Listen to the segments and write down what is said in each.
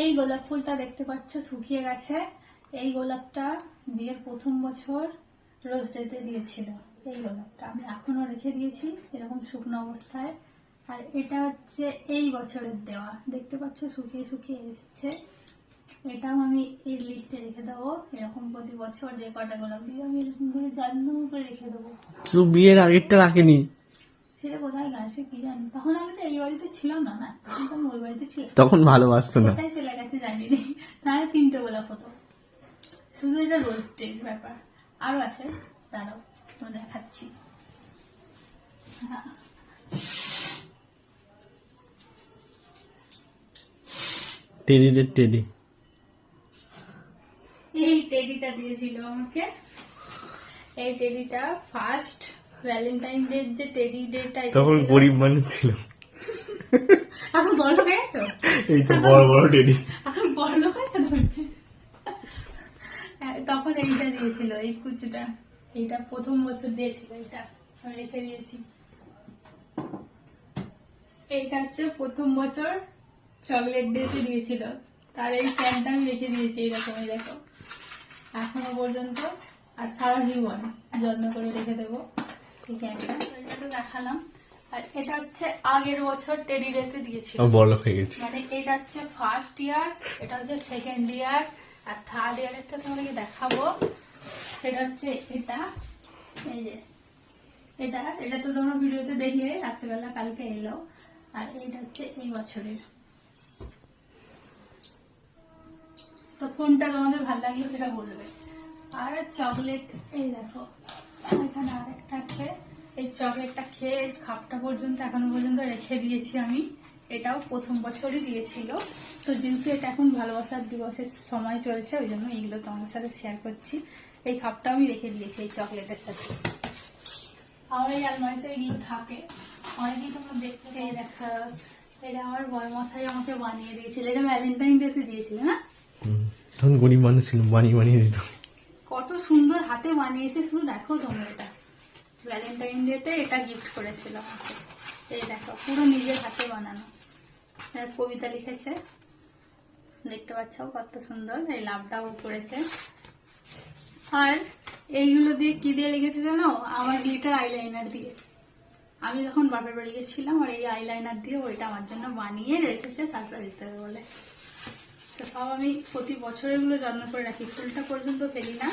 এই গোলাপ ফুলটা দেখতে পাচ্ছ শুকিয়ে গেছে। এই গোলাপটা বিয়ের প্রথম বছর রোজ ডেতে দিয়েছিল। এই গোলাপটা আমি এখনো রেখে দিয়েছি এরকম শুকনো অবস্থায়। আর এটা হচ্ছে এই বছরের দেওয়া, দেখতে পাচ্ছ শুকিয়ে শুকিয়ে এসছে। এটাও আমি এই লিস্টে রেখে দেবো। এরকম প্রতি বছর যে কটা গোলাপ দিয়ে আমি এরকম করে যত্ন করে রেখে দেবো। শুধু বিয়ের আগেরটা রাখেনি, সেটা কোথায় গেছে কি জানি। তখন আমি তো এই বাড়িতে ছিলাম না, না তখন তো আমি ওই বাড়িতে ছিলাম। তখন ভালোবাসতো না। কোথায় চলে গেছে জানি না। তাহলে 3টে গোলাপ হতো। শুধু এটা রোজ ডের ব্যাপার, আরো আছে, দাঁড়াও তো দেখাচ্ছি। হ্যাঁ, টেডি এই টেডিটা দিয়েছিল আমাকে। এই টেডিটা ফার্স্ট ভ্যালেন্টাইন ডে যে টেডি ডেটা তখন গরিব মানুষ ছিল। এখন বড় হয়ে গেছো, এই তো বড় বড় টেডি। এখন বড় লোক হয়েছে তুমি। তখন এইটা দিয়েছিল, এই কুচুটা। এইটা প্রথম বছর দিয়েছিল, এটা আমি রেখে দিয়েছি। এইটা হচ্ছে প্রথম বছর চকলেট ডেতে দিয়েছিল, তার এই ক্যানটা আমি রেখে দিয়েছি এইরকমই, দেখো এখনো পর্যন্ত। আর সারা জীবন যত্ন করে রেখে দেবো এই ক্যানটা। এটা তো দেখালাম। আর এটা হচ্ছে আগের বছর টেডি ডেতে দিয়েছিল, বড় লোক হয়ে গেছে। মানে এটা হচ্ছে ফার্স্ট ইয়ার, এটা হচ্ছে সেকেন্ড ইয়ার, আর থার্ড ইয়ারেরটা তোমাদেরকে দেখাবো। সেটা হচ্ছে এটা, এই যে এটা, এটা তো তোমরা ভিডিওতে দেখলে রাত্রেবেলা কালকে এলো। আর এইটা হচ্ছে এই বছরের। তো কোনটা তোমাদের ভালো লাগলো সেটা বলবে। আর চকলেট, এই দেখো এখানে আরেকটা আছে। এই চকলেটটা খেয়ে খাপটা পর্যন্ত এখনো পর্যন্ত রেখে দিয়েছি আমি। এটাও প্রথম বছরই দিয়েছিল। তো যেহেতু এটা এখন ভালোবাসার দিবসের সময় চলছে, ওই জন্য এইগুলো তোমাদের সাথে শেয়ার করছি। এই খাপটা আমি রেখে দিয়েছি এই চকলেটের সাথে। আমার এই আলমারিতে এগুলো থাকে, অনেকেই তোমরা দেখতে দেখা। এটা আমার বড়মশাই আমাকে বানিয়ে দিয়েছিল, এটা ভ্যালেন্টাইন ডেতে দিয়েছিল না। তখন গরিব মানুষ ছিল, বানিয়ে দিত। কত সুন্দর হাতে বানিয়েছে, শুধু দেখো তোমরা। এটা ভ্যালেন্টাইন ডেতে এটা গিফট করেছিল আমাকে। এই দেখো পুরো নিজের হাতে বানানো, কবিতা লিখেছে, দেখতে পাচ্ছ কত সুন্দর। এই লাভটাও করেছে। আর এইগুলো দিয়ে কি দিয়ে লিখেছে জানো? আমার গ্লিটার আইলাইনার দিয়ে। আমি যখন বাপের বাড়ি গেছিলাম, আর এই আইলাইনার দিয়ে ওইটা আমার জন্য বানিয়ে রেখেছে সারপ্রাইজ দিতে বলে। তো সব আমি প্রতি বছর এগুলো যত্ন করে রাখি, ফুলটা পর্যন্ত ফেলি না।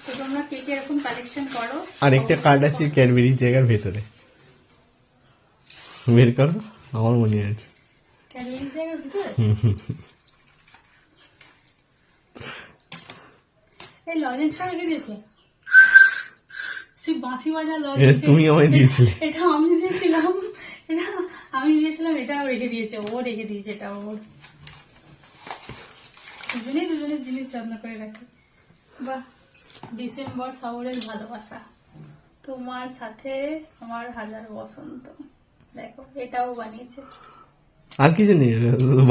তো তোমরা কে কে এরকম কালেকশন করো? আর একটা কার্ড আছে ক্যাডবেরির জায়গার ভেতরে, বের করো, আমার মনে আছে। ক্যাডবেরির জায়গার ভিতরে এই লজেন্সটা রেখে দিয়েছে, সেই বাঁশি বাজা লজেন্স। তুমি আমায় দিয়েছিলে। এটা আমি দিয়েছিলাম, এটা আমি দিয়েছিলাম, এটাও রেখে দিয়েছে, ও রেখে দিয়েছে, এটা ওর। দুজনের জিনিস যত্ন করে রাখি। বাহ, ডিসেম্বর শহরের ভালোবাসা, তোমার সাথে আমার হাজার বসন্ত। দেখো এটাও বানিয়েছে। আর কিছু নেই,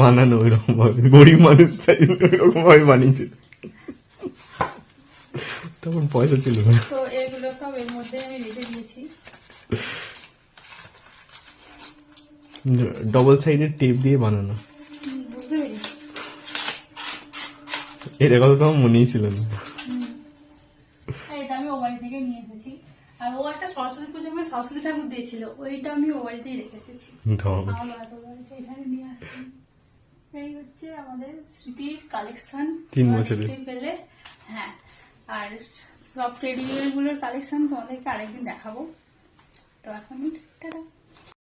বানানো ওইরকম ভাবে, গরিব মানুষ তাই ওইরকম ভাবে বানিয়েছে। তখন পয়সা ছিল না। তো এগুলো সব এর মধ্যে আমি রেখে দিয়েছি। ডবল সাইডের টেপ দিয়ে বানানো, বুঝতে পেরেছি। এটা কথা তো আমার মনেই ছিল না। এটা আমি ও বাড়ি থেকে নিয়ে এসেছি। আর ও একটা সরস্বতী পুজো করে সরস্বতী ঠাকুর দিয়েছিল, ওইটা আমি ও বাড়িতেই রেখে এসেছি। আমার বাড়িতে এখানে নিয়ে আসছি। এই হচ্ছে আমাদের স্মৃতির কালেকশন 3 বছরের। পেলে। হ্যাঁ, আর সব টেডি গুলোর কালেকশন তোমাদেরকে আরেকদিন দেখাবো। তো এখন টাটা।